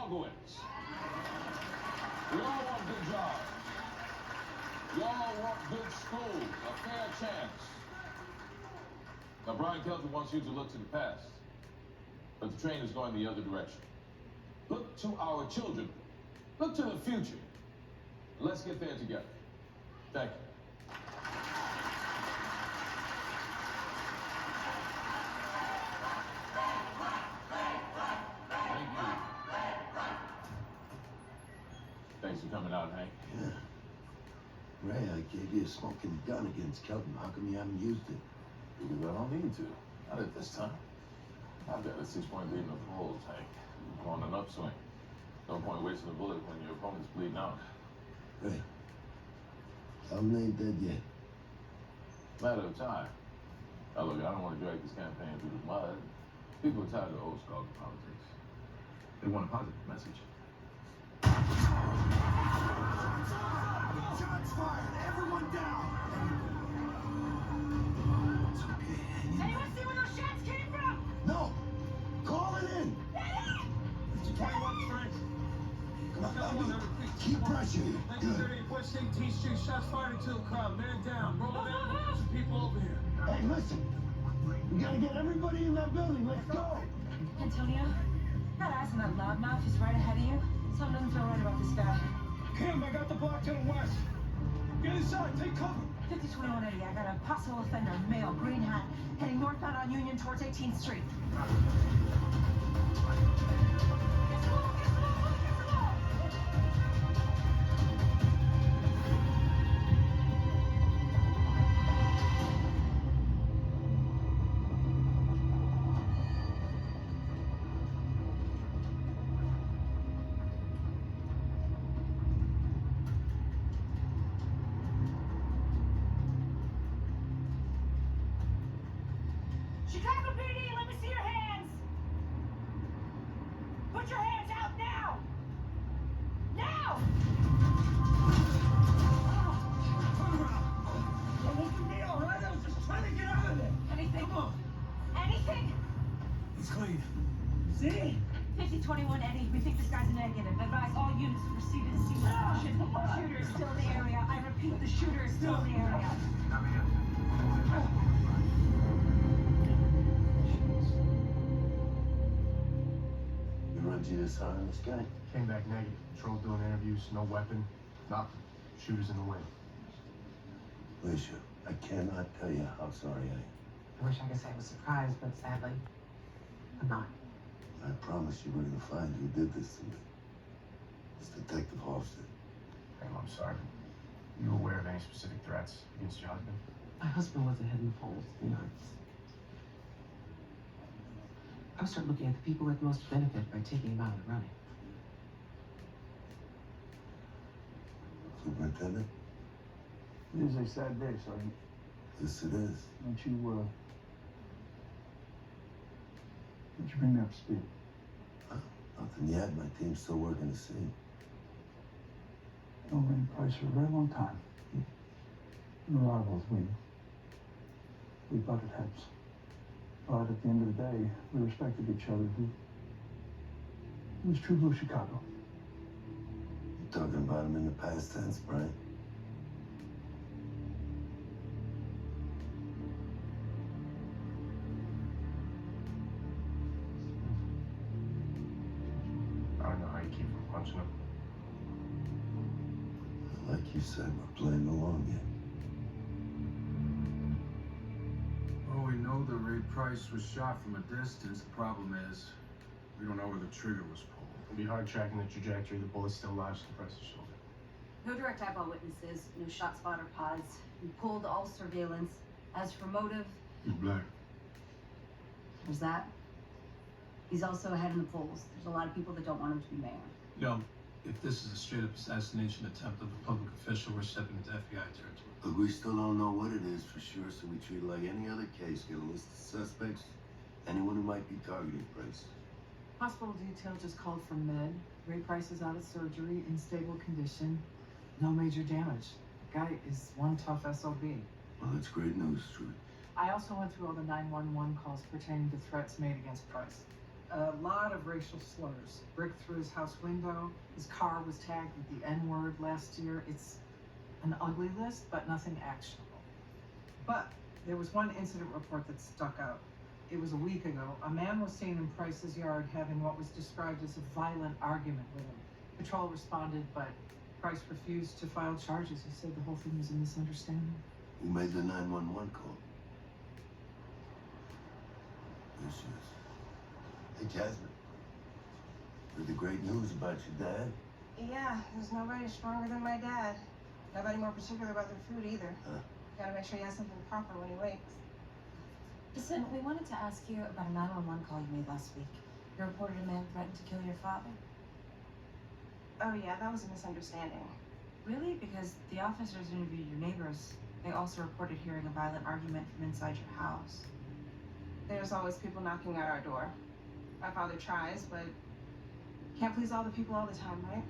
Chicagoans. We all want good jobs. We all want good schools, a fair chance. Now, Brian Kelton wants you to look to the past, but the train is going the other direction. Look to our children. Look to the future. Let's get there together. Thank you. Thanks for coming out, Hank. Yeah. Ray, I gave you a smoking gun against Kelton. How come you haven't used it? Because I don't need to. Not at this time. I've got a 6-point lead in the polls, Hank. I'm on an upswing. No point wasting a bullet when your opponent's bleeding out. Ray, Kelton ain't dead yet. Matter of time. Now look, I don't want to drag this campaign through the mud. People are tired of old school politics. They want a positive message. Shots fired! Everyone down! It's okay, hang in. Anyone see where those shots came from? No! Call it in! 21 strength. Come on, keep pressuring. Good. 1938 West 18th Street, shots fired into the crowd. Man down, roll down. Some people over here. Hey, listen. We gotta get everybody in that building. Let's go! Antonio, that ass in that loudmouth is right ahead of you. Something doesn't feel right about this guy. Kim, I got the block to the west. Get inside, take cover. 502180, I got a possible offender, male, green hat, heading northbound on Union towards 18th Street. Chicago PD, let me see your hands! Put your hands out now! Now! Turn around! Don't look at me, all right? I was just trying to get out of there. Anything? Come on. Anything? It's clean. See? 5021 Eddie, we think this guy's a negative. Advise all units to proceed to the scene of action. Shooter is still in the area. I repeat, the shooter is still in the area. You run GSR on this guy? Came back negative. Patrol doing interviews, no weapon, nothing. Shooters in the wind. Alicia, I cannot tell you how sorry I am. I wish I could say I was surprised, but sadly, I'm not. I promised you we're gonna find who did this to me. It's Detective Halstead. Ma'am, I'm sorry. You aware of any specific threats against your husband? My husband was ahead in the polls, you know. I would start looking at the people that most benefit by taking him out of the running. Superintendent? It is a sad day, Sergeant. Yes, it is. Don't you bring me up to speed? Nothing yet. My team's still working the scene. Known Ray Price for a very long time. And a lot of us, we butted heads. But at the end of the day, we respected each other. He was true blue Chicago. You're talking about him in the past tense, Brian. I don't know how you keep from punching him. Like you said, we're playing the long game. Well, we know that Ray Price was shot from a distance. The problem is, we don't know where the trigger was pulled. It'll be hard tracking the trajectory. The bullet still lodged across the shoulder. No direct eyeball witnesses, no shot spotter pods. We pulled all surveillance. As for motive, He's black. there's that. He's also ahead in the polls. There's a lot of people that don't want him to be mayor. You know, if this is a straight-up assassination attempt of a public official, we're stepping into FBI territory. But we still don't know what it is for sure, so we treat it like any other case. Get a list of suspects, anyone who might be targeting Price. Hospital detail just called for med. Ray Price is out of surgery, in stable condition. No major damage. The guy is one tough SOB. Well, that's great news, Trudy. I also went through all the 911 calls pertaining to threats made against Price. A lot of racial slurs. Brick through his house window. His car was tagged with the N-word last year. It's an ugly list, but nothing actionable. But there was one incident report that stuck out. It was a week ago. A man was seen in Price's yard having what was described as a violent argument with him. Patrol responded, but Price refused to file charges. He said the whole thing was a misunderstanding. Who made the 911 call? There she is. Hey, Jasmine. Heard the great news about your dad? Yeah, there's nobody stronger than my dad. Nobody more particular about their food either. Huh? Gotta make sure he has something proper when he wakes. Listen, we wanted to ask you about a 911 call you made last week. You reported a man threatened to kill your father. Oh yeah, that was a misunderstanding. Really? Because the officers interviewed your neighbors. They also reported hearing a violent argument from inside your house. There's always people knocking at our door. My father tries, but can't please all the people all the time, right?